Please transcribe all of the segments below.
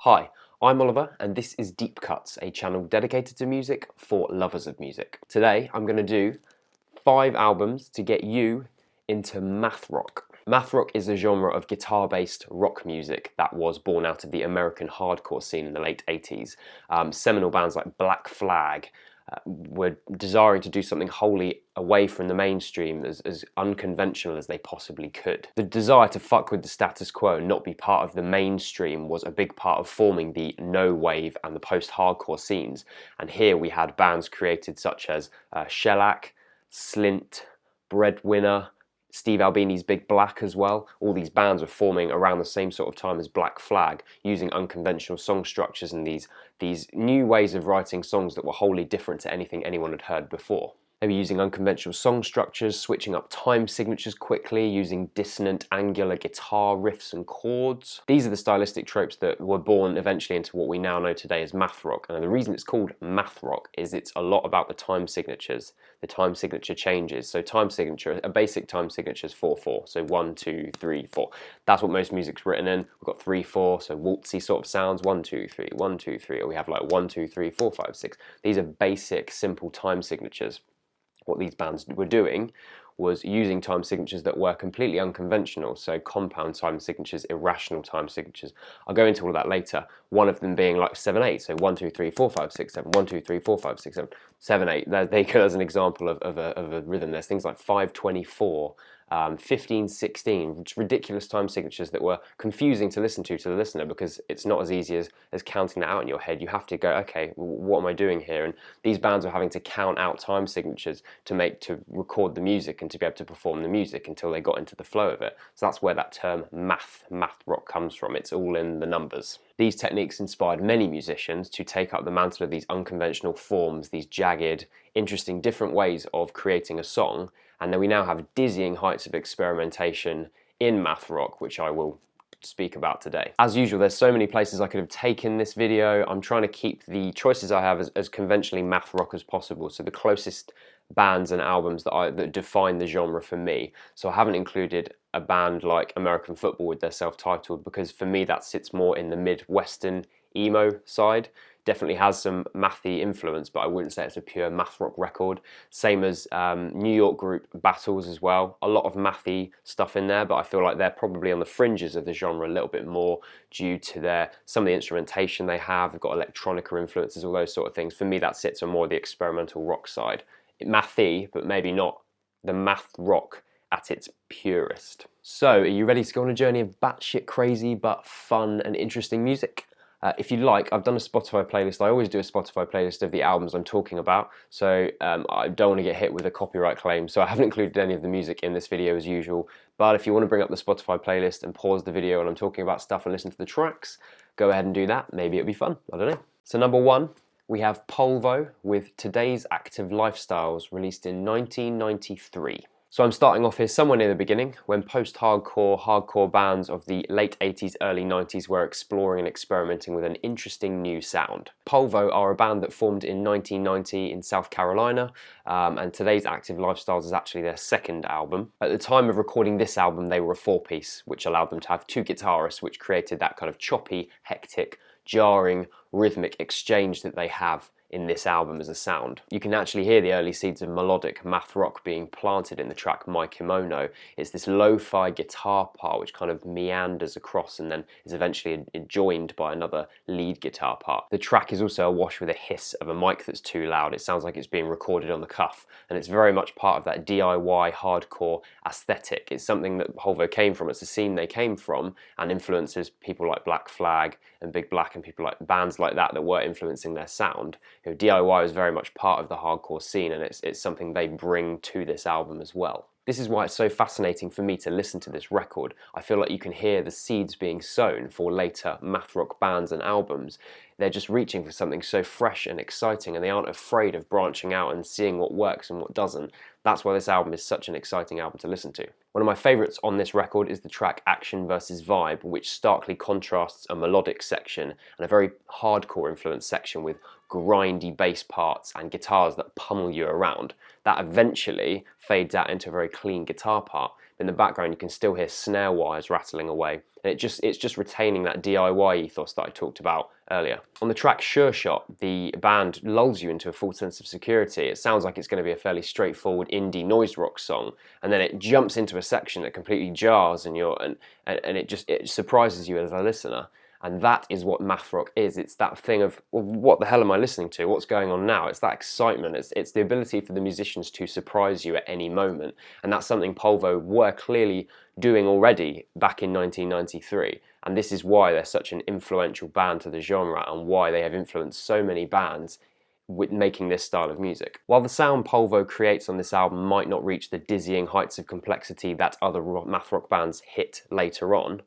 Hi, I'm Oliver and this is Deep Cuts, a channel dedicated to music for lovers of music. Today I'm going to do 5 albums to get you into math rock. Math rock is a genre of guitar-based rock music that was born out of the American hardcore scene in the late 80s. Seminal bands like Black Flag were desiring to do something wholly away from the mainstream, as unconventional as they possibly could. The desire to fuck with the status quo and not be part of the mainstream was a big part of forming the no wave and the post-hardcore scenes. And here we had bands created such as Shellac, Slint, Breadwinner, Steve Albini's Big Black as well. All these bands were forming around the same sort of time as Black Flag, using unconventional song structures and these new ways of writing songs that were wholly different to anything anyone had heard before. They were using unconventional song structures, switching up time signatures quickly, using dissonant angular guitar riffs and chords. These are the stylistic tropes that were born eventually into what we now know today as math rock. And the reason it's called math rock is it's a lot about the time signatures, the time signature changes. So time signature, a basic time signature is 4/4. So 1, 2, 3, 4. That's what most music's written in. We've got 3/4, so waltzy sort of sounds. 1, 2, 3, 1, 2, 3. Or we have like 1, 2, 3, 4, 5, 6. These are basic, simple time signatures. What these bands were doing was using time signatures that were completely unconventional, so compound time signatures, irrational time signatures. I'll go into all of that later. One of them being like 7/8, so 1, 2, 3, 4, 5, 6, 7, 1, 2, 3, 4, 5, 6, 7, 7/8. They go as an example of a rhythm. There's things like 5/24, 15/16, ridiculous time signatures that were confusing to listen to the listener, because it's not as easy as counting that out in your head. You have to go, okay, what am I doing here? And these bands were having to count out time signatures to record the music and to be able to perform the music until they got into the flow of it. So that's where that term math rock comes from. It's all in the numbers. These techniques inspired many musicians to take up the mantle of these unconventional forms, these jagged, interesting, different ways of creating a song. And then we now have dizzying heights of experimentation in math rock, which I will speak about today. As usual, there's so many places I could have taken this video. I'm trying to keep the choices I have as conventionally math rock as possible, so the closest bands and albums that define the genre for me. So I haven't included a band like American Football with their self-titled, because for me that sits more in the mid-western emo side. Definitely has some mathy influence, but I wouldn't say it's a pure math rock record. Same as New York group Battles as well. A lot of mathy stuff in there, but I feel like they're probably on the fringes of the genre a little bit more due to some of the instrumentation they have. They've got electronica influences, all those sort of things. For me, that sits on more the experimental rock side. Mathy, but maybe not the math rock at its purest. So, are you ready to go on a journey of batshit crazy but fun and interesting music? If you'd like, I've done a Spotify playlist. I always do a Spotify playlist of the albums I'm talking about, so I don't want to get hit with a copyright claim, so I haven't included any of the music in this video as usual. But if you want to bring up the Spotify playlist and pause the video when I'm talking about stuff and listen to the tracks, go ahead and do that. Maybe it'll be fun. I don't know. So number 1, we have Polvo with Today's Active Lifestyles, released in 1993. So I'm starting off here somewhere near the beginning, when hardcore bands of the late 80s, early 90s were exploring and experimenting with an interesting new sound. Polvo are a band that formed in 1990 in South Carolina, and Today's Active Lifestyles is actually their second album. At the time of recording this album, they were a 4-piece, which allowed them to have 2 guitarists, which created that kind of choppy, hectic, jarring, rhythmic exchange that they have in this album as a sound. You can actually hear the early seeds of melodic math rock being planted in the track My Kimono. It's this lo-fi guitar part which kind of meanders across and then is eventually joined by another lead guitar part. The track is also awash with a hiss of a mic that's too loud. It sounds like it's being recorded on the cuff, and it's very much part of that DIY hardcore aesthetic. It's something that Polvo came from. It's a scene they came from, and influences people like Black Flag and Big Black and people like bands like that were influencing their sound. You know, DIY is very much part of the hardcore scene, and it's something they bring to this album as well. This is why it's so fascinating for me to listen to this record. I feel like you can hear the seeds being sown for later math rock bands and albums. They're just reaching for something so fresh and exciting, and they aren't afraid of branching out and seeing what works and what doesn't. That's why this album is such an exciting album to listen to. One of my favourites on this record is the track Action vs Vibe, which starkly contrasts a melodic section and a very hardcore influenced section with grindy bass parts and guitars that pummel you around. That eventually fades out into a very clean guitar part, but in the background you can still hear snare wires rattling away. And it's just retaining that DIY ethos that I talked about earlier. On the track Sure Shot, the band lulls you into a full sense of security. It sounds like it's going to be a fairly straightforward indie noise rock song, and then it jumps into a section that completely jars and it surprises you as a listener. And that is what math rock is. It's that thing of, well, what the hell am I listening to? What's going on now? It's that excitement. It's the ability for the musicians to surprise you at any moment. And that's something Polvo were clearly doing already back in 1993. And this is why they're such an influential band to the genre and why they have influenced so many bands with making this style of music. While the sound Polvo creates on this album might not reach the dizzying heights of complexity that other math rock bands hit later on,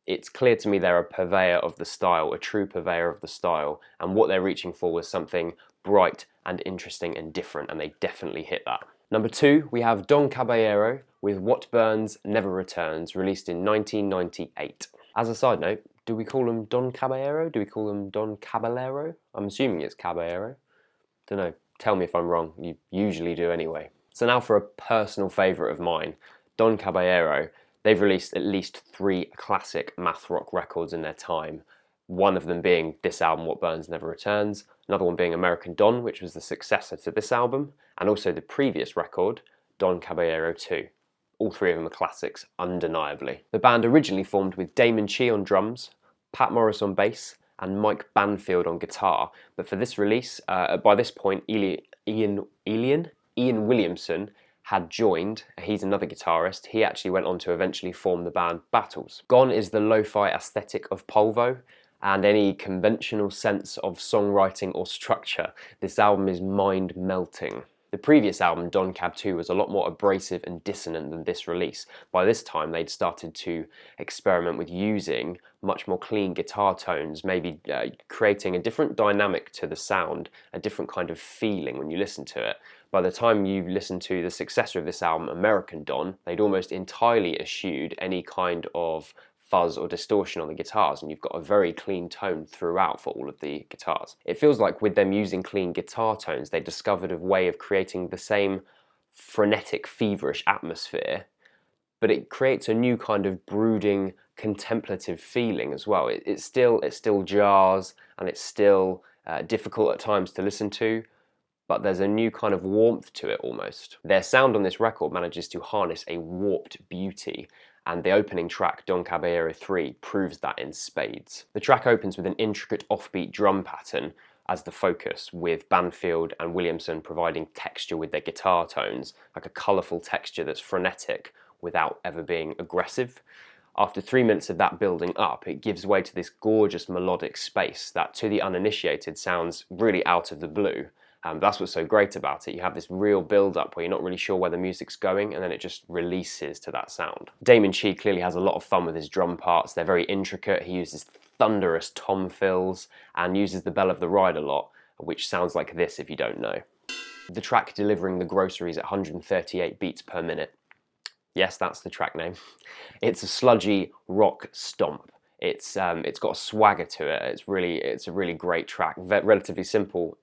it's clear to me they're a purveyor of the style, a true purveyor of the style, and what they're reaching for was something bright and interesting and different, and they definitely hit that. Number 2, we have Don Caballero with What Burns Never Returns, released in 1998. As a side note, do we call him Don Caballero? Do we call him Don Caballero? I'm assuming it's Caballero. Don't know, tell me if I'm wrong, you usually do anyway. So now for a personal favourite of mine, Don Caballero. They've released at least 3 classic math rock records in their time, one of them being this album, What Burns Never Returns, another one being American Don, which was the successor to this album, and also the previous record, Don Caballero 2. All 3 of them are classics, undeniably. The band originally formed with Damon Chi on drums, Pat Morris on bass, and Mike Banfield on guitar, but for this release, by this point, Ian Williamson had joined. He's another guitarist. He actually went on to eventually form the band Battles. Gone is the lo-fi aesthetic of Polvo and any conventional sense of songwriting or structure. This album is mind-melting. The previous album, Don Cab 2, was a lot more abrasive and dissonant than this release. By this time, they'd started to experiment with using much more clean guitar tones, maybe creating a different dynamic to the sound, a different kind of feeling when you listen to it. By the time you listen to the successor of this album, American Don, they'd almost entirely eschewed any kind of fuzz or distortion on the guitars, and you've got a very clean tone throughout for all of the guitars. It feels like with them using clean guitar tones, they discovered a way of creating the same frenetic, feverish atmosphere, but it creates a new kind of brooding, contemplative feeling as well. It still jars, and it's still difficult at times to listen to, but there's a new kind of warmth to it almost. Their sound on this record manages to harness a warped beauty, and the opening track, Don Caballero 3, proves that in spades. The track opens with an intricate offbeat drum pattern as the focus, with Banfield and Williamson providing texture with their guitar tones, like a colourful texture that's frenetic without ever being aggressive. After 3 minutes of that building up, it gives way to this gorgeous melodic space that to the uninitiated sounds really out of the blue. That's what's so great about it. You have this real build-up where you're not really sure where the music's going, and then it just releases to that sound. Damon Chi clearly has a lot of fun with his drum parts. They're very intricate. He uses thunderous tom fills and uses the bell of the ride a lot, which sounds like this if you don't know. The track delivering the groceries at 138 beats per minute. Yes, that's the track name. It's a sludgy rock stomp. It's got a swagger to it. It's a really great track. Relatively simple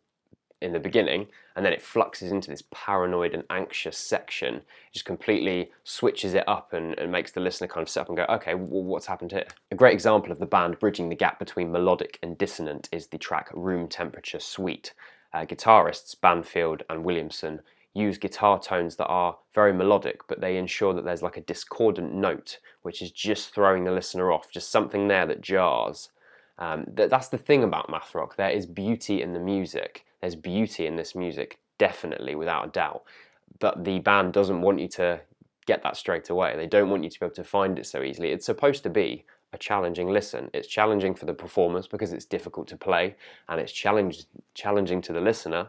in the beginning, and then it fluxes into this paranoid and anxious section. It just completely switches it up and makes the listener kind of sit up and go, okay, well, what's happened here? A great example of the band bridging the gap between melodic and dissonant is the track Room Temperature Suite. Guitarists Banfield and Williamson use guitar tones that are very melodic, but they ensure that there's like a discordant note, which is just throwing the listener off, just something there that jars. That's the thing about math rock. There is beauty in the music. There's beauty in this music, definitely, without a doubt. But the band doesn't want you to get that straight away. They don't want you to be able to find it so easily. It's supposed to be a challenging listen. It's challenging for the performers because it's difficult to play, and it's challenging to the listener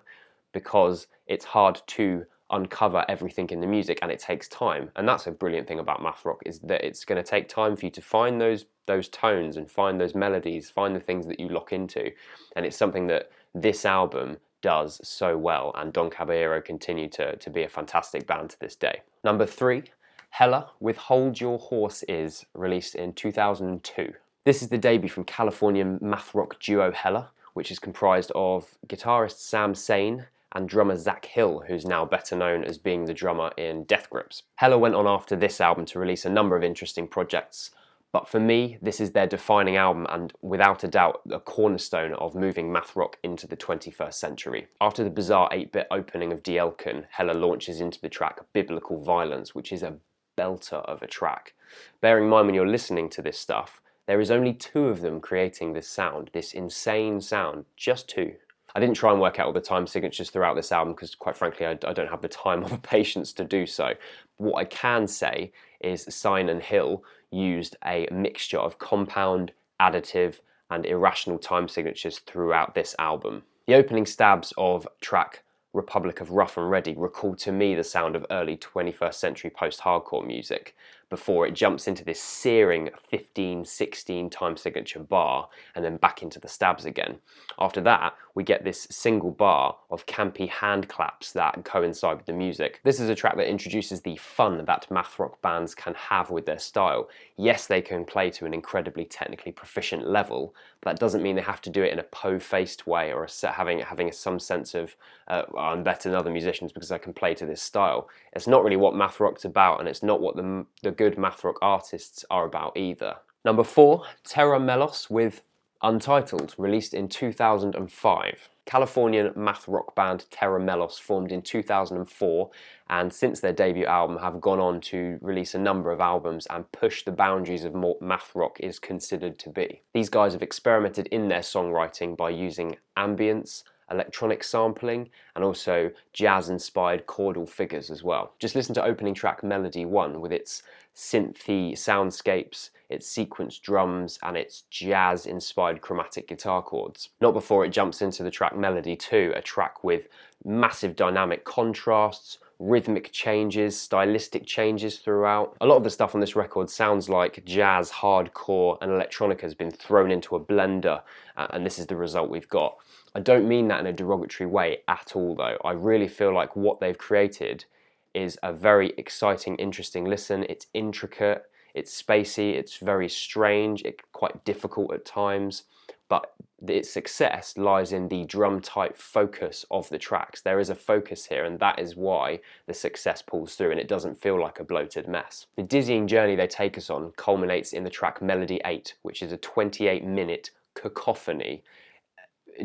because it's hard to uncover everything in the music, and it takes time. And that's a brilliant thing about math rock, is that it's going to take time for you to find those tones and find those melodies, find the things that you lock into. And it's something that this album does so well, and Don Caballero continue to be a fantastic band to this day. Number 3, Hella with Hold Your Horse Is, released in 2002. This is the debut from Californian math rock duo Hella, which is comprised of guitarist Sam Sane and drummer Zach Hill, who's now better known as being the drummer in Death Grips. Hella went on after this album to release a number of interesting projects, but for me, this is their defining album and without a doubt a cornerstone of moving math rock into the 21st century. After the bizarre 8-bit opening of Die Elken, Hella launches into the track Biblical Violence, which is a belter of a track. Bearing in mind when you're listening to this stuff, there is only 2 of them creating this sound, this insane sound, just 2. I didn't try and work out all the time signatures throughout this album because quite frankly I don't have the time or the patience to do so. What I can say is Sign and Hill used a mixture of compound, additive and irrational time signatures throughout this album. The opening stabs of track Republic of Rough and Ready recall to me the sound of early 21st century post-hardcore music before it jumps into this searing 15-16 time signature bar and then back into the stabs again. After that, we get this single bar of campy hand claps that coincide with the music. This is a track that introduces the fun that math rock bands can have with their style. Yes, they can play to an incredibly technically proficient level, but that doesn't mean they have to do it in a po-faced way or having some sense of I'm better than other musicians because I can play to this style. It's not really what math rock's about, and it's not what the good math rock artists are about either. Number 4, Tera Melos with Untitled, released in 2005. Californian math rock band Tera Melos formed in 2004 and since their debut album have gone on to release a number of albums and push the boundaries of what math rock is considered to be. These guys have experimented in their songwriting by using ambience, electronic sampling and also jazz-inspired chordal figures as well. Just listen to opening track Melody 1 with its synthy soundscapes, its sequenced drums and its jazz-inspired chromatic guitar chords. Not before it jumps into the track Melody 2, a track with massive dynamic contrasts, rhythmic changes, stylistic changes throughout. A lot of the stuff on this record sounds like jazz, hardcore and electronica has been thrown into a blender and this is the result we've got. I don't mean that in a derogatory way at all though. I really feel like what they've created is a very exciting, interesting listen. It's intricate, it's spacey, it's very strange, it's quite difficult at times, but its success lies in the drum type focus of the tracks. There is a focus here and that is why the success pulls through and it doesn't feel like a bloated mess. The dizzying journey they take us on culminates in the track Melody 8, which is a 28-minute cacophony.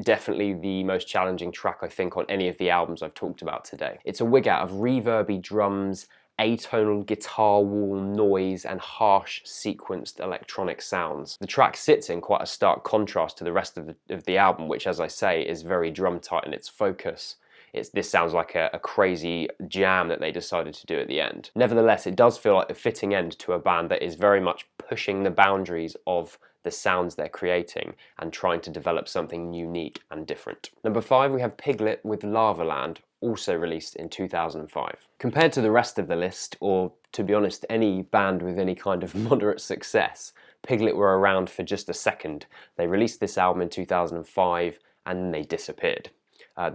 Definitely the most challenging track I think on any of the albums I've talked about today. It's a wig out of reverby drums, atonal guitar wall noise and harsh sequenced electronic sounds. The track sits in quite a stark contrast to the rest of the album, which as I say is very drum tight in its focus. This sounds like a crazy jam that they decided to do at the end. Nevertheless, it does feel like a fitting end to a band that is very much pushing the boundaries of the sounds they're creating and trying to develop something unique and different. Number 5, we have Piglet with Lava Land, also released in 2005. Compared to the rest of the list, or to be honest, any band with any kind of moderate success, Piglet were around for just a second. They released this album in 2005 and then they disappeared.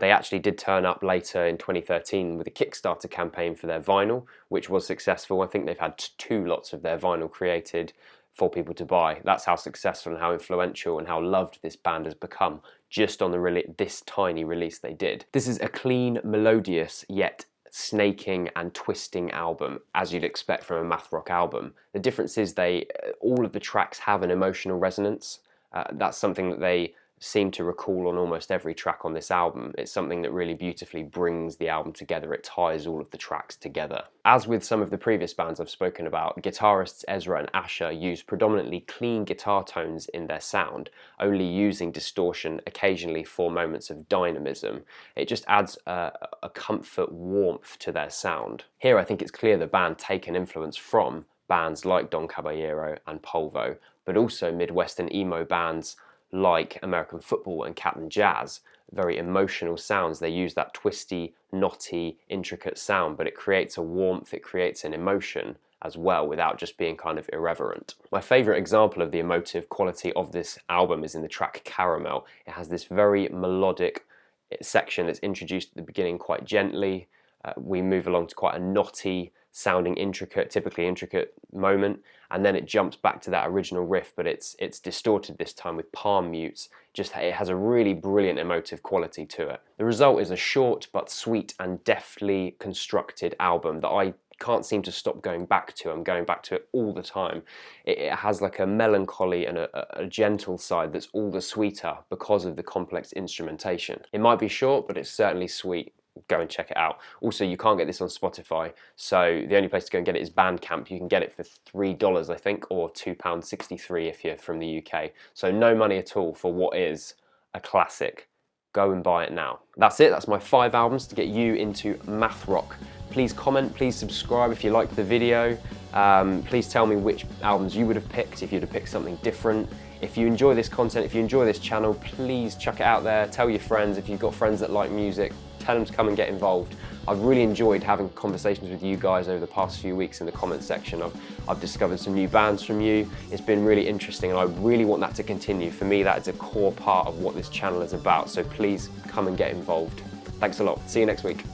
They actually did turn up later in 2013 with a Kickstarter campaign for their vinyl, which was successful. I think they've had 2 lots of their vinyl created for people to buy. That's how successful and how influential and how loved this band has become just on this tiny release they did. This is a clean, melodious, yet snaking and twisting album, as you'd expect from a math rock album. The difference is all of the tracks have an emotional resonance. That's something that they seem to recall on almost every track on this album. It's something that really beautifully brings the album together. It ties all of the tracks together. As with some of the previous bands I've spoken about, guitarists Ezra and Asher use predominantly clean guitar tones in their sound, only using distortion occasionally for moments of dynamism. It just adds a comfort warmth to their sound. Here I think it's clear the band take an influence from bands like Don Caballero and Polvo, but also Midwestern emo bands like American Football and Captain Jazz. Very emotional sounds. They use that twisty, knotty, intricate sound, but it creates a warmth, it creates an emotion as well without just being kind of irreverent. My favourite example of the emotive quality of this album is in the track Caramel. It has this very melodic section that's introduced at the beginning quite gently. We move along to quite a knotty sounding intricate, typically intricate moment, and then it jumps back to that original riff, but it's distorted this time with palm mutes. It has a really brilliant emotive quality to it. The result is a short but sweet and deftly constructed album that I can't seem to stop going back to. I'm going back to it all the time. It has like a melancholy and a gentle side that's all the sweeter because of the complex instrumentation. It might be short, but it's certainly sweet. Go and check it out. Also, you can't get this on Spotify, so the only place to go and get it is Bandcamp. You can get it for $3, I think, or £2.63 if you're from the UK. So no money at all for what is a classic. Go and buy it now. That's it. That's my 5 albums to get you into math rock. Please comment, please subscribe if you liked the video. Please tell me which albums you would have picked if you'd have picked something different. If you enjoy this content, if you enjoy this channel, please chuck it out there. Tell your friends. If you've got friends that like music, tell them to come and get involved. I've really enjoyed having conversations with you guys over the past few weeks in the comments section. I've discovered some new bands from you. It's been really interesting, and I really want that to continue. For me, that is a core part of what this channel is about, so please come and get involved. Thanks a lot. See you next week.